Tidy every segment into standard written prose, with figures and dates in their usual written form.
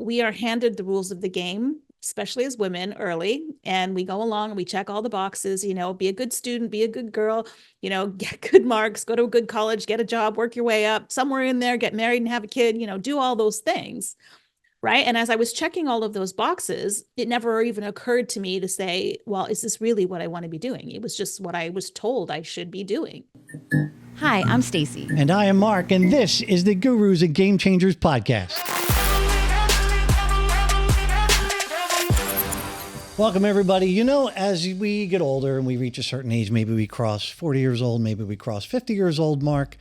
we are handed the rules of the game, especially as women, early, and we go along and we check all the boxes, be a good student, be a good girl, get good marks, go to a good college, get a job, work your way up somewhere in there, get married and have a kid, do all those things. Right. And as I was checking all of those boxes, it never even occurred to me to say, well, is this really what I want to be doing? It was just what I was told I should be doing. Hi, I'm Stacy. And I am Mark, and this is the Gurus and Game Changers podcast. Welcome, everybody. As we get older and we reach a certain age, maybe we cross 40 years old, maybe we cross 50 years old, Mark,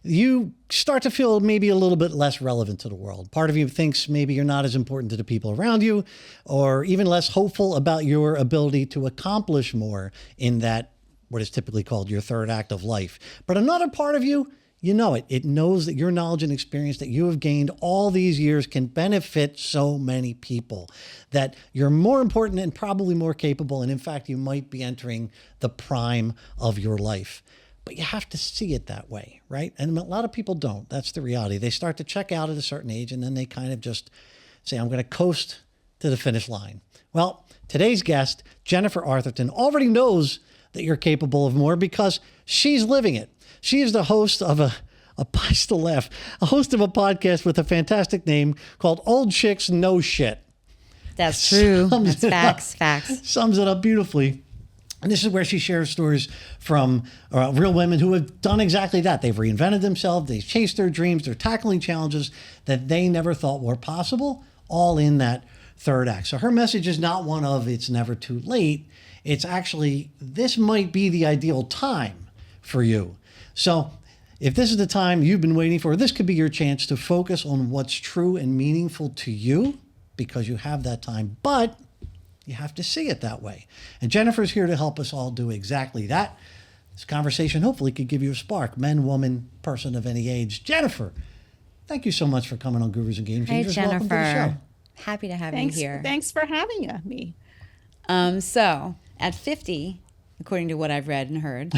you start to feel maybe a little bit less relevant to the world. Part of you thinks maybe you're not as important to the people around you, or even less hopeful about your ability to accomplish more in that, what is typically called your third act of life. But another part of you, it knows that your knowledge and experience that you have gained all these years can benefit so many people, that you're more important and probably more capable. And in fact, you might be entering the prime of your life. But you have to see it that way, right? And a lot of people don't. That's the reality. They start to check out at a certain age, and then they kind of just say, I'm going to coast to the finish line. Well, today's guest, Jennifer Arthurton, already knows that you're capable of more because she's living it. She is the host of a host of a podcast with a fantastic name called Old Chicks Know Shit. That's true. That's facts. Sums it up beautifully. And this is where she shares stories from real women who have done exactly that. They've reinvented themselves. They've chased their dreams. They're tackling challenges that they never thought were possible, all in that third act. So her message is not one of it's never too late. It's actually, this might be the ideal time for you. So if this is the time you've been waiting for, this could be your chance to focus on what's true and meaningful to you, because you have that time. But you have to see it that way. And Jennifer's here to help us all do exactly that. This conversation hopefully could give you a spark, man, woman, person of any age. Jennifer, thank you so much for coming on Gurus and Game Changers. Hey, Jennifer. Welcome to the show. Happy to have you here. Thanks for having me. So at 50, according to what I've read and heard,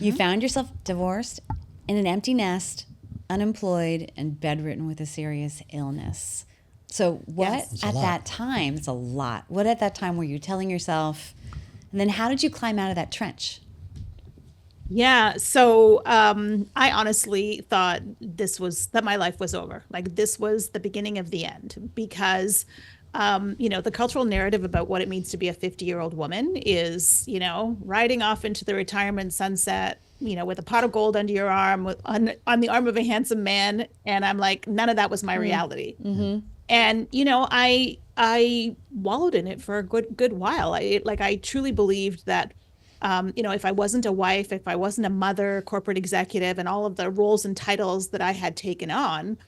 you found yourself divorced, in an empty nest, unemployed, and bedridden with a serious illness. So what at that time, it's a lot. What at that time were you telling yourself? And then how did you climb out of that trench? Yeah. So I honestly thought that my life was over. Like this was the beginning of the end, because the cultural narrative about what it means to be a 50-year-old woman is, riding off into the retirement sunset, with a pot of gold under your arm, on the arm of a handsome man. And I'm like, none of that was my reality. Mm-hmm. And, I wallowed in it for a good while. I truly believed that, if I wasn't a wife, if I wasn't a mother, corporate executive, and all of the roles and titles that I had taken on,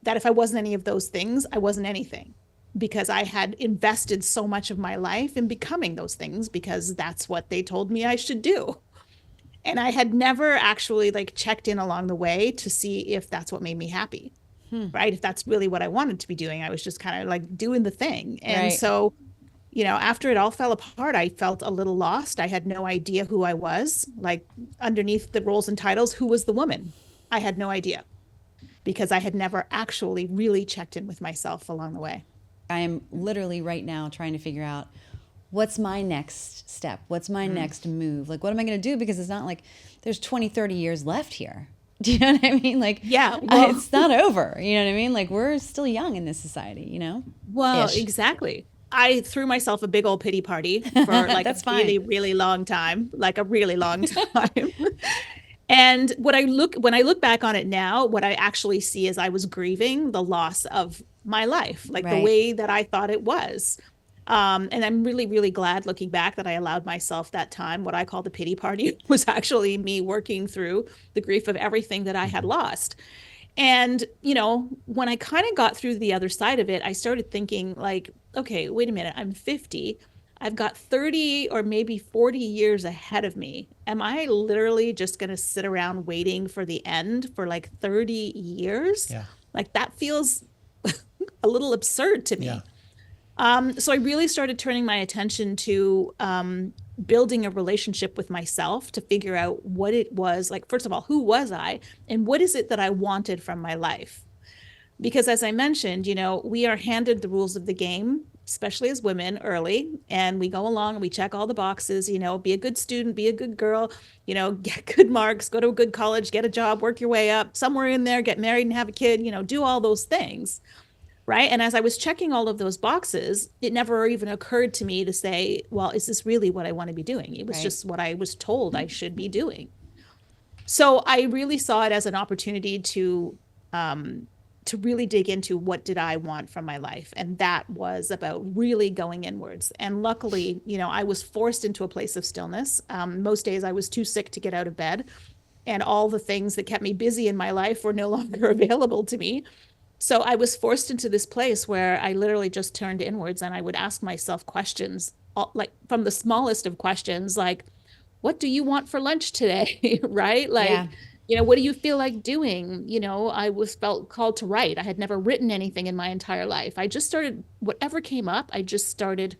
that if I wasn't any of those things, I wasn't anything, because I had invested so much of my life in becoming those things, because that's what they told me I should do. And I had never actually checked in along the way to see if that's what made me happy. Right. If that's really what I wanted to be doing. I was just kind of doing the thing. And so, after it all fell apart, I felt a little lost. I had no idea who I was. Underneath the roles and titles, who was the woman? I had no idea, because I had never actually really checked in with myself along the way. I am literally right now trying to figure out, what's my next step? What's my next move? What am I going to do? Because it's not like there's 20, 30 years left here. Do you know what I mean? Yeah, it's not over. You know what I mean? We're still young in this society, Well, Exactly. I threw myself a big old pity party for a really, really long time, a really long time. And when I look back on it now, what I actually see is I was grieving the loss of my life, the way that I thought it was. And I'm really, really glad looking back that I allowed myself that time. What I call the pity party was actually me working through the grief of everything that I had lost. And, when I kind of got through the other side of it, I started thinking okay, wait a minute, I'm 50. I've got 30 or maybe 40 years ahead of me. Am I literally just going to sit around waiting for the end for 30 years? Yeah. That feels a little absurd to me. Yeah. So I really started turning my attention to building a relationship with myself to figure out what it was. First of all, who was I? And what is it that I wanted from my life? Because as I mentioned, we are handed the rules of the game, especially as women early, and we go along and we check all the boxes, be a good student, be a good girl, get good marks, go to a good college, get a job, work your way up somewhere in there, get married and have a kid, do all those things. Right. And as I was checking all of those boxes, it never even occurred to me to say, well, is this really what I want to be doing? It was Right. just what I was told I should be doing. So I really saw it as an opportunity to really dig into what did I want from my life. And that was about really going inwards. And luckily, I was forced into a place of stillness. Most days I was too sick to get out of bed. And all the things that kept me busy in my life were no longer available to me. So I was forced into this place where I literally just turned inwards and I would ask myself questions, like from the smallest of questions, like, what do you want for lunch today? Right? Yeah. Like, what do you feel like doing? I was felt called to write. I had never written anything in my entire life. I just started, whatever came up, I just started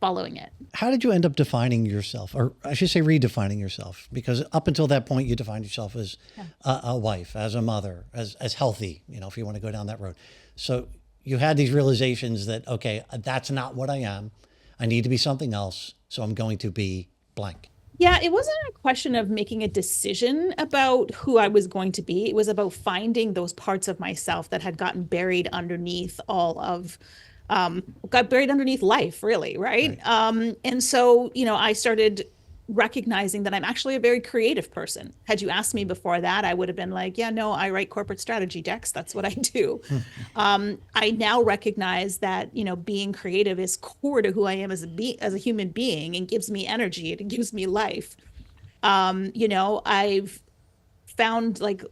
following it. How did you end up defining yourself, or I should say redefining yourself? Because up until that point, you defined yourself as a wife, as a mother, as healthy, if you want to go down that road. So you had these realizations that, okay, that's not what I am. I need to be something else. So I'm going to be blank. Yeah, it wasn't a question of making a decision about who I was going to be. It was about finding those parts of myself that had gotten buried underneath got buried underneath life, really, right? And so, I started recognizing that I'm actually a very creative person. Had you asked me before that, I would have been like, yeah, no, I write corporate strategy decks. That's what I do. I now recognize that, being creative is core to who I am as a human being and gives me energy. It gives me life. I've found like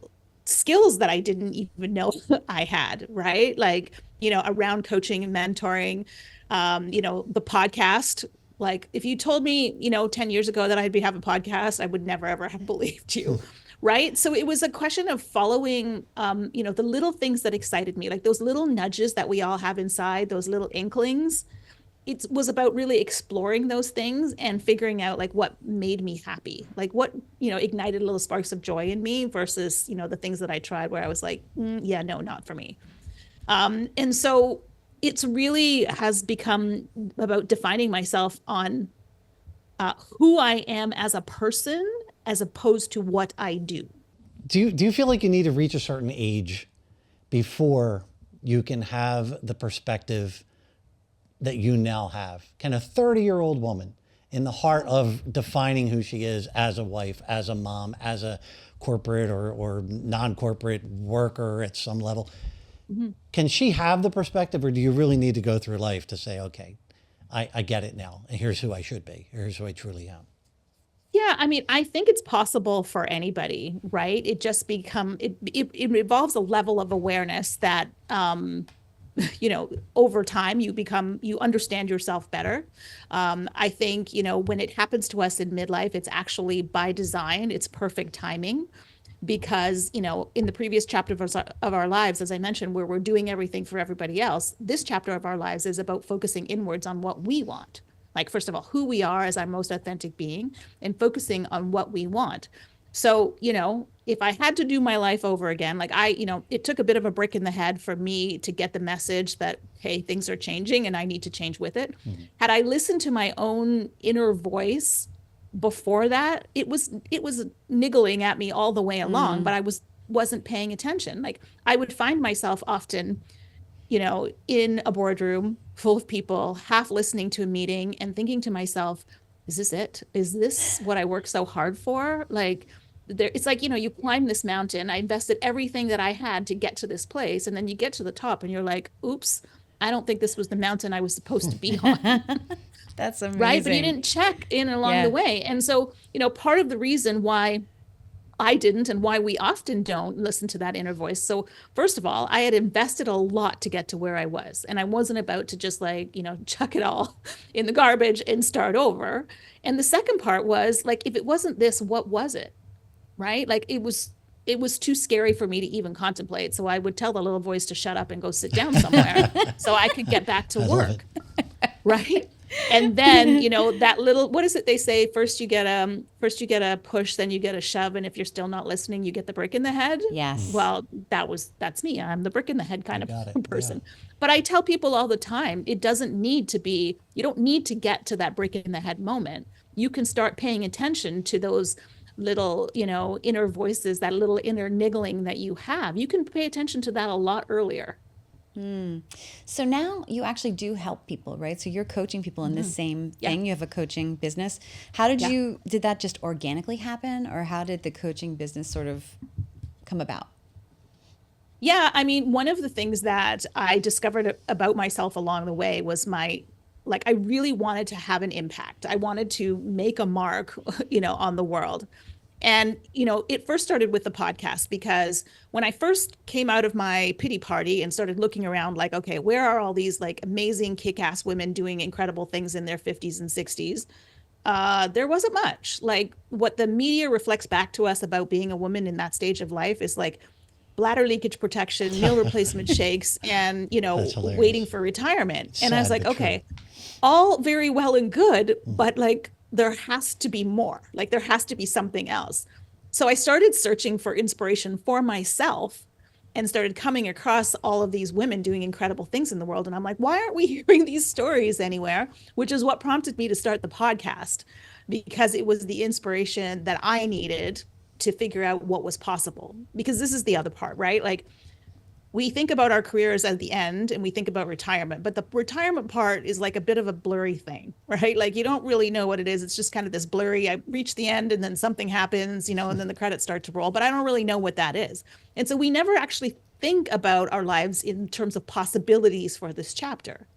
skills that I didn't even know I had, right? Like, around coaching and mentoring, the podcast. Like if you told me, 10 years ago that I'd have a podcast, I would never, ever have believed you. Right. So it was a question of following, the little things that excited me, like those little nudges that we all have inside, those little inklings. It was about really exploring those things and figuring out like what made me happy, like what, ignited little sparks of joy in me versus, the things that I tried where I was like, yeah, no, not for me. And so it's really has become about defining myself on who I am as a person, as opposed to what I do. Do you feel like you need to reach a certain age before you can have the perspective that you now have? Can a 30-year-old woman in the heart of defining who she is as a wife, as a mom, as a corporate or non-corporate worker at some level, can she have the perspective, or do you really need to go through life to say, okay, I get it now, and here's who I should be, here's who I truly am? Yeah, I mean, I think it's possible for anybody, right? It just it involves a level of awareness that over time you understand yourself better. I think, when it happens to us in midlife, it's actually by design, it's perfect timing. Because, in the previous chapter of our lives, as I mentioned, where we're doing everything for everybody else, this chapter of our lives is about focusing inwards on what we want. Like, first of all, who we are as our most authentic being and focusing on what we want. So, if I had to do my life over again, like it took a bit of a brick in the head for me to get the message that, hey, things are changing and I need to change with it. Had I listened to my own inner voice before that, it was niggling at me all the way along, but I wasn't paying attention. Like I would find myself often, in a boardroom full of people, half listening to a meeting and thinking to myself, is this it? Is this what I worked so hard for? Like it's like, you climb this mountain. I invested everything that I had to get to this place. And then you get to the top and you're like, oops, I don't think this was the mountain I was supposed to be on. That's amazing. Right. But you didn't check in along the way. And so, part of the reason why I didn't and why we often don't listen to that inner voice. So first of all, I had invested a lot to get to where I was. And I wasn't about to just chuck it all in the garbage and start over. And the second part was like, if it wasn't this, what was it? Right. Like it was too scary for me to even contemplate. So I would tell the little voice to shut up and go sit down somewhere so I could get back to work. Right. And then, that little, what is it they say? First you get a push, then you get a shove, and if you're still not listening, you get the brick in the head. Yes. Well, that's me. I'm the brick in the head You kind of got it. Yeah. person. But I tell people all the time, it doesn't need to be, you don't need to get to that brick in the head moment. You can start paying attention to those little, inner voices, that little inner niggling that you have. You can pay attention to that a lot earlier. So now you actually do help people, right? So you're coaching people in this same Yeah. thing. You have a coaching business. How Yeah. did that just organically happen, or how did the coaching business sort of come about? Yeah, I mean, one of the things that I discovered about myself along the way was I really wanted to have an impact. I wanted to make a mark, on the world. And, it first started with the podcast because when I first came out of my pity party and started looking around, like, okay, where are all these like amazing kick-ass women doing incredible things in their 50s and 60s? There wasn't much. Like what the media reflects back to us about being a woman in that stage of life is like bladder leakage protection, meal replacement shakes, and, That's waiting hilarious. for retirement. And I was Sad like, but true. okay, all very well and good, but like there has to be more. Like there has to be something else. So I started searching for inspiration for myself and started coming across all of these women doing incredible things in the world. And I'm like, why aren't we hearing these stories anywhere? Which is what prompted me to start the podcast because it was the inspiration that I needed to figure out what was possible. Because this is the other part, right? Like we think about our careers at the end and we think about retirement, but the retirement part is like a bit of a blurry thing, right? Like you don't really know what it is. It's just kind of this blurry, I reach the end and then something happens, and then the credits start to roll, but I don't really know what that is. And so we never actually think about our lives in terms of possibilities for this chapter.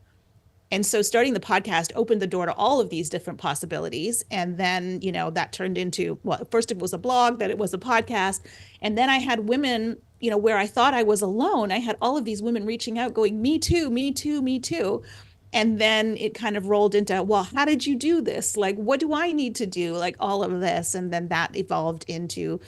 And so starting the podcast opened the door to all of these different possibilities. And then, that turned into, well, first it was a blog, then it was a podcast. And then I had women, where I thought I was alone, I had all of these women reaching out going, me too, me too, me too. And then it kind of rolled into, well, how did you do this? Like, what do I need to do? Like all of this. And then that evolved into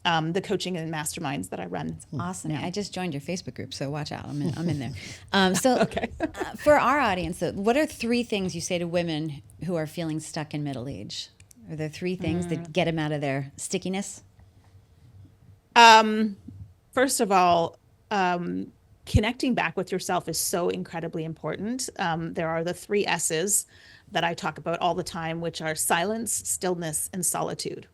the coaching and masterminds that I run Awesome. now. I just joined your Facebook group, so watch out. I'm in there. So Okay. for our audience, what are 3 things you say to women who are feeling stuck in middle age? Are there 3 things that get them out of their stickiness? First of all, connecting back with yourself is so incredibly important. There are the 3 S's that I talk about all the time, which are silence, stillness, and solitude,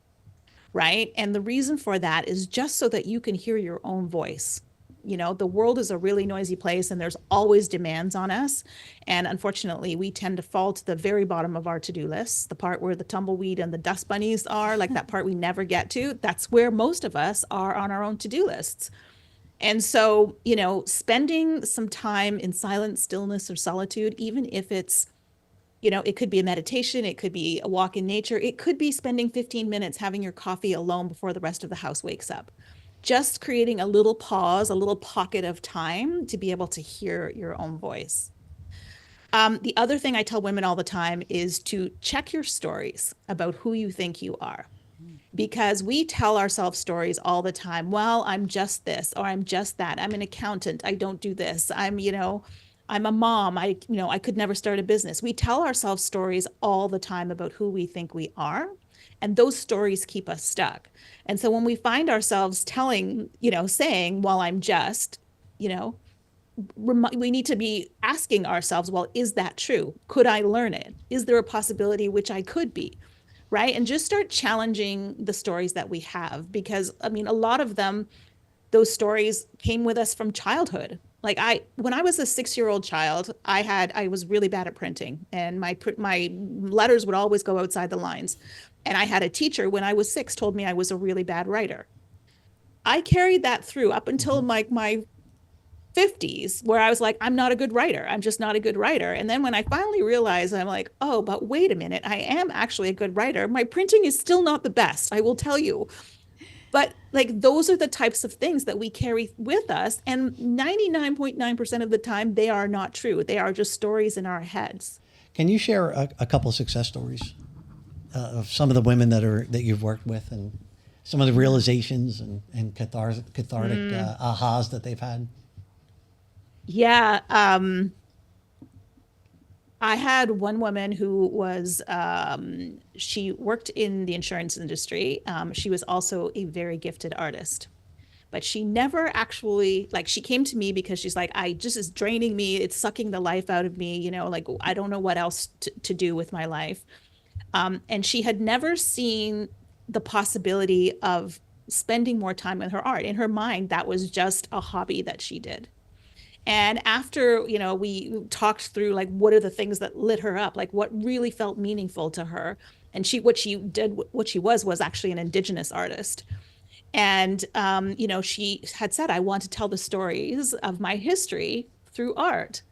right? And the reason for that is just so that you can hear your own voice. The world is a really noisy place and there's always demands on us. And unfortunately, we tend to fall to the very bottom of our to-do lists, the part where the tumbleweed and the dust bunnies are, like that part we never get to. That's where most of us are on our own to-do lists. And so, spending some time in silence, stillness, or solitude, even if it's, it could be a meditation, it could be a walk in nature, it could be spending 15 minutes having your coffee alone before the rest of the house wakes up. Just creating a little pause, a little pocket of time to be able to hear your own voice. The other thing I tell women all the time is to check your stories about who you think you are. Because we tell ourselves stories all the time. Well, I'm just this, or I'm just that. I'm an accountant. I don't do this. I'm a mom. I could never start a business. We tell ourselves stories all the time about who we think we are. And those stories keep us stuck. And so when we find ourselves saying, well, I'm just, you know, we need to be asking ourselves, well, is that true? Could I learn it? Is there a possibility which I could be? Right. And just start challenging the stories that we have, because I mean, a lot of them, those stories came with us from childhood. Like when I was a 6-year-old child, I was really bad at printing, and my letters would always go outside the lines. And I had a teacher when I was 6 told me I was a really bad writer. I carried that through up until like my 50s, where I was like, I'm not a good writer. I'm just not a good writer. And then when I finally realized, I'm like, oh, but wait a minute, I am actually a good writer. My printing is still not the best, I will tell you. But like, those are the types of things that we carry with us. And 99.9% of the time, they are not true. They are just stories in our heads. Can you share a couple of success stories of some of the women that you've worked with, and some of the realizations and cathartic ahas that they've had? Yeah. I had one woman who was, she worked in the insurance industry. She was also a very gifted artist, but she never actually, like, she came to me because she's like, I just is draining me. It's sucking the life out of me. Like, I don't know what else to do with my life. And she had never seen the possibility of spending more time with her art. In her mind, that was just a hobby that she did. And after, we talked through like what are the things that lit her up, like what really felt meaningful to her. And what she was actually an indigenous artist. And she had said, I want to tell the stories of my history through art.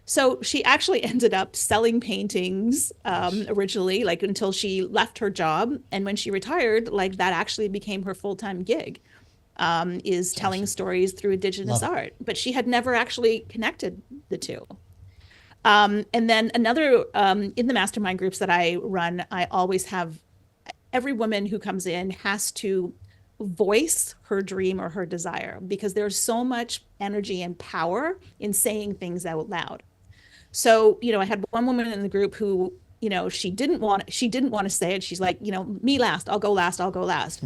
So she actually ended up selling paintings Nice. originally, like until she left her job. And when she retired, like that actually became her full-time gig, is It's telling awesome. stories through Love Indigenous it. art. But she had never actually connected the two. And then another, in the mastermind groups that I run, I always have every woman who comes in has to voice her dream or her desire because there's so much energy and power in saying things out loud. So, I had one woman in the group who, she didn't want to say it. She's like, me last, I'll go last, I'll go last.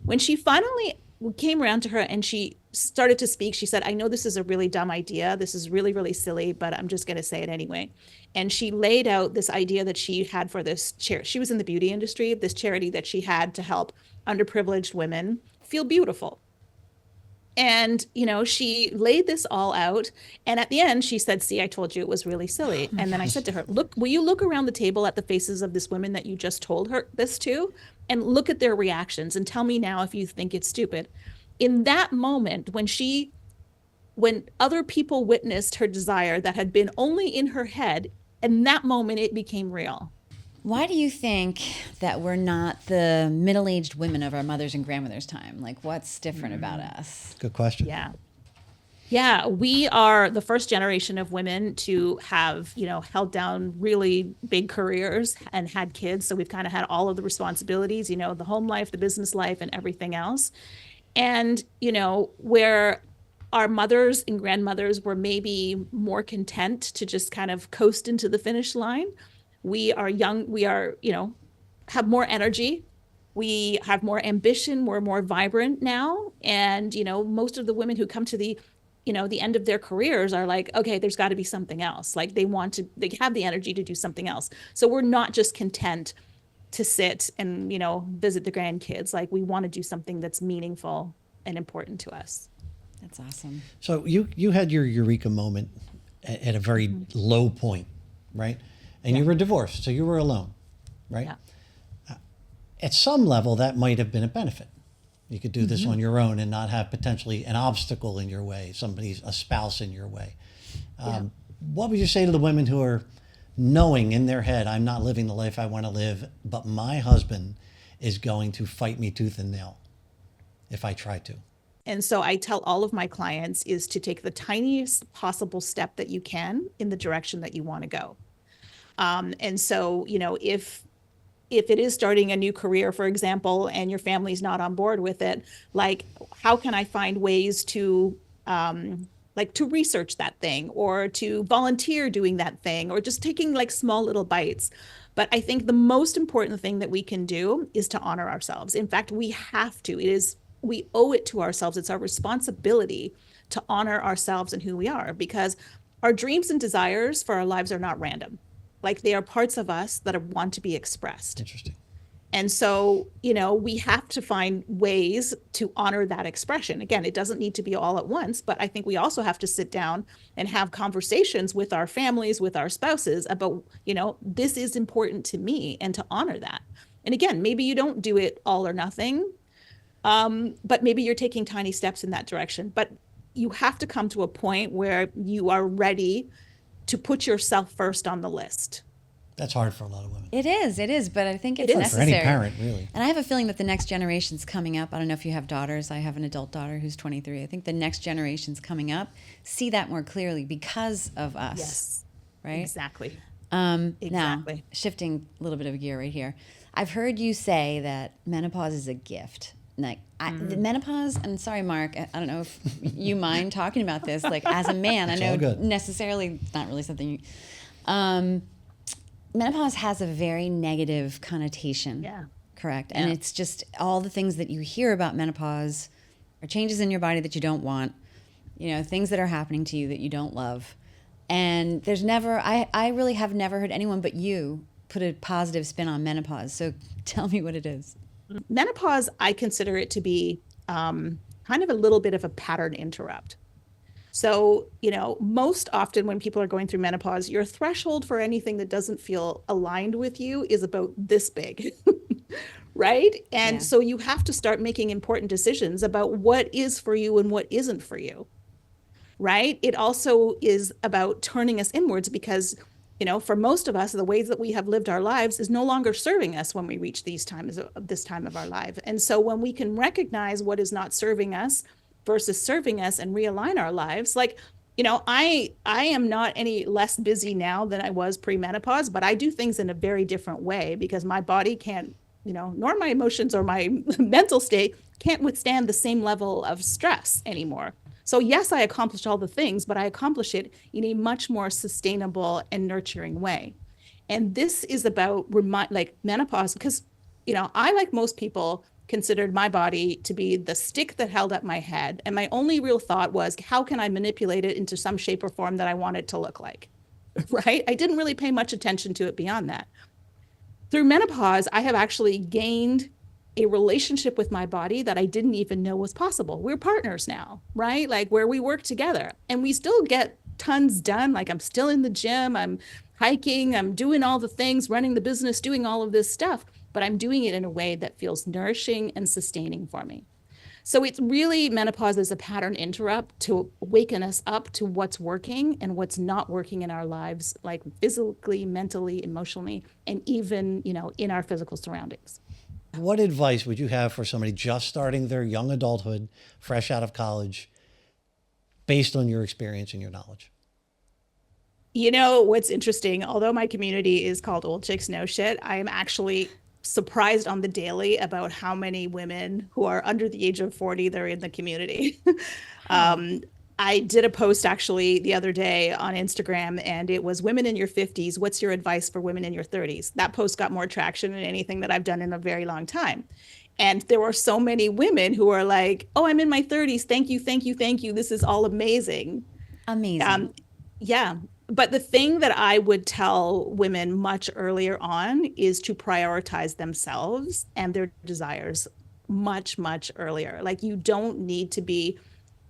When she finally came around to her and she started to speak, she said, I know this is a really dumb idea. This is really, really silly, but I'm just going to say it anyway. And she laid out this idea that she had for this charity. She was in the beauty industry, this charity that she had to help underprivileged women feel beautiful. And, she laid this all out. And at the end, she said, see, I told you it was really Oh silly. my And then I gosh. said to her, look, will you look around the table at the faces of this women that you just told her this to and look at their reactions and tell me now if you think it's stupid. In that moment, when other people witnessed her desire that had been only in her head, in that moment, it became real. Why do you think that we're not the middle-aged women of our mothers and grandmothers' time? Like, what's different about us? Good question. Yeah. Yeah, we are the first generation of women to have, held down really big careers and had kids. So we've kind of had all of the responsibilities, the home life, the business life, and everything else. And, where our mothers and grandmothers were maybe more content to just kind of coast into the finish line, we are young, we are, have more energy. We have more ambition. We're more vibrant now. And, most of the women who come to the end of their careers are like, okay, there's got to be something else. Like they have the energy to do something else. So we're not just content to sit and, visit the grandkids. Like we want to do something that's meaningful and important to us. That's awesome. So you had your eureka moment at a very low point, right? And Yeah. you were divorced, so you were alone, right? Yeah. At some level, that might have been a benefit. You could do this Mm-hmm. on your own and not have potentially an obstacle in your way, a spouse in your way. Yeah. What would you say to the women who are knowing in their head, I'm not living the life I want to live, but my husband is going to fight me tooth and nail if I try to? And so I tell all of my clients is to take the tiniest possible step that you can in the direction that you want to go. And so, if it is starting a new career, for example, and your family's not on board with it, like how can I find ways to like to research that thing or to volunteer doing that thing or just taking like small little bites. But I think the most important thing that we can do is to honor ourselves. In fact, we have to. We owe it to ourselves. It's our responsibility to honor ourselves and who we are because our dreams and desires for our lives are not random. Like they are parts of us that want to be expressed. Interesting. And so, we have to find ways to honor that expression. Again, it doesn't need to be all at once, but I think we also have to sit down and have conversations with our families, with our spouses about, this is important to me and to honor that. And again, maybe you don't do it all or nothing, but maybe you're taking tiny steps in that direction. But you have to come to a point where you are ready to put yourself first on the list. That's hard for a lot of women. It is, but I think it's It is. For necessary. any parent, really. And I have a feeling that the next generation's coming up. I don't know if you have daughters. I have an adult daughter who's 23. I think the next generation's coming up see that more clearly because of us. Yes, Right? exactly. Now, Exactly. shifting a little bit of a gear right here. I've heard you say that menopause is a gift. Like the menopause, and sorry, Mark, I don't know if you mind talking about this. Like as a man, I It's know all good. necessarily it's not really something. Menopause has a very negative connotation. Yeah. Correct. And it's just all the things that you hear about menopause are changes in your body that you don't want, things that are happening to you that you don't love. And there's never, I really have never heard anyone but you put a positive spin on menopause. So tell me what it is. Menopause, I consider it to be kind of a little bit of a pattern interrupt. So, most often when people are going through menopause, your threshold for anything that doesn't feel aligned with you is about this big, right? And so you have to start making important decisions about what is for you and what isn't for you, right? It also is about turning us inwards because, for most of us, the ways that we have lived our lives is no longer serving us when we reach this time of our life. And so when we can recognize what is not serving us versus serving us and realign our lives, like, I am not any less busy now than I was pre-menopause, but I do things in a very different way because my body can't, nor my emotions or my mental state can't withstand the same level of stress anymore. So yes, I accomplish all the things, but I accomplish it in a much more sustainable and nurturing way. And this is about menopause, because, I, like most people, considered my body to be the stick that held up my head. And my only real thought was, how can I manipulate it into some shape or form that I want it to look like? Right? I didn't really pay much attention to it beyond that. Through menopause, I have actually gained a relationship with my body that I didn't even know was possible. We're partners now, right? Like, where we work together and we still get tons done. Like, I'm still in the gym, I'm hiking, I'm doing all the things, running the business, doing all of this stuff, but I'm doing it in a way that feels nourishing and sustaining for me. So it's really, menopause is a pattern interrupt to waken us up to what's working and what's not working in our lives, like physically, mentally, emotionally, and even, in our physical surroundings. What advice would you have for somebody just starting their young adulthood, fresh out of college, based on your experience and your knowledge? What's interesting, although my community is called Old Chicks Know Shit, I am actually surprised on the daily about how many women who are under the age of 40 that are in the community. I did a post actually the other day on Instagram, and it was women in your 50s. What's your advice for women in your 30s? That post got more traction than anything that I've done in a very long time. And there were so many women who are like, oh, I'm in my 30s. Thank you, thank you, thank you. This is all amazing. Amazing. Yeah. But the thing that I would tell women much earlier on is to prioritize themselves and their desires much, much earlier. Like, you don't need to be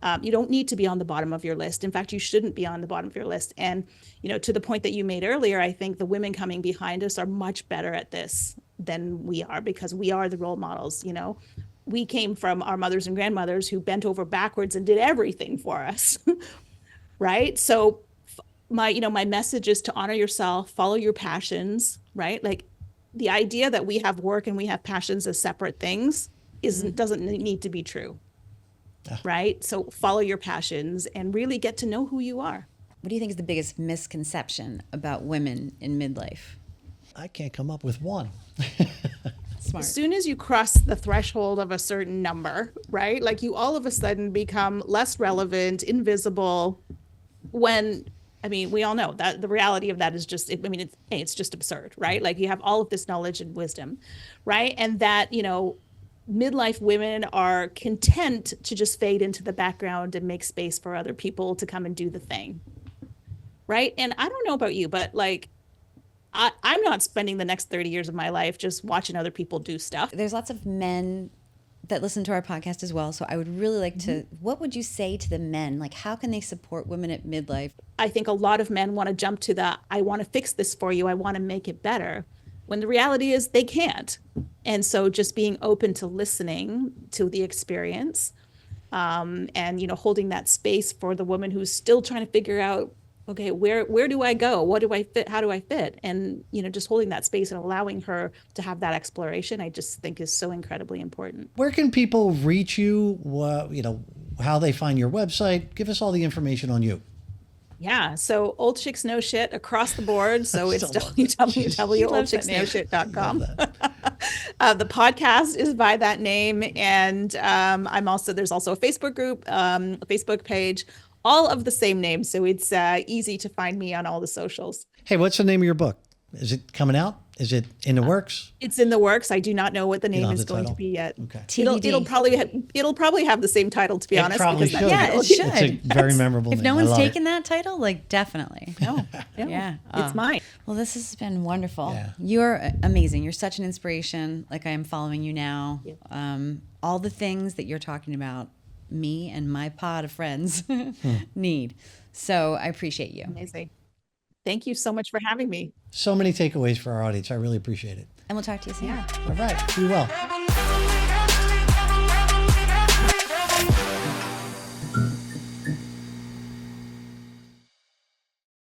on the bottom of your list. In fact, you shouldn't be on the bottom of your list. And, to the point that you made earlier, I think the women coming behind us are much better at this than we are because we are the role models. We came from our mothers and grandmothers who bent over backwards and did everything for us. Right? So my message is to honor yourself, follow your passions, right? Like, the idea that we have work and we have passions as separate things doesn't need to be true. Right? So follow your passions and really get to know who you are. What do you think is the biggest misconception about women in midlife? I can't come up with one. Smart. As soon as you cross the threshold of a certain number, right? Like, you all of a sudden become less relevant, invisible, when, we all know that the reality of that is just, it's just absurd, right? Like, you have all of this knowledge and wisdom, right? And that, midlife women are content to just fade into the background and make space for other people to come and do the thing, right? And I don't know about you, but like, I'm not spending the next 30 years of my life just watching other people do stuff. There's lots of men that listen to our podcast as well. So I would really like to, what would you say to the men? Like, how can they support women at midlife? I think a lot of men want to jump to the, I want to fix this for you, I want to make it better, when the reality is they can't. And so just being open to listening to the experience, and, holding that space for the woman who's still trying to figure out, okay, where do I go? What do I fit? How do I fit? And, just holding that space and allowing her to have that exploration, I just think is so incredibly important. Where can people reach you? How they find your website? Give us all the information on you. Yeah. So Old Chicks Know Shit across the board. So it's www.oldchicksknowshit.com. The podcast is by that name. And there's also a Facebook group, a Facebook page. all of the same name. So it's easy to find me on all the socials. Hey, what's the name of your book? Is it coming out? Is it in the works? It's in the works. I do not know what the name don't have is the going to title? be yet. Okay. TBD. It'll probably have the same title, to be honest. Probably because should. that's- Yeah, it It's a should. very memorable If name. no I one's love it. taken that title, like definitely. No, Yeah. it's mine. Well, this has been wonderful. Yeah. You're amazing. You're such an inspiration. Like I am following you now. All the things that you're talking about, me and my pod of friends need. So I appreciate you. Amazing. Thank you so much for having me. So many takeaways for our audience. I really appreciate it. And we'll talk to you soon. Yeah. All right. Be well.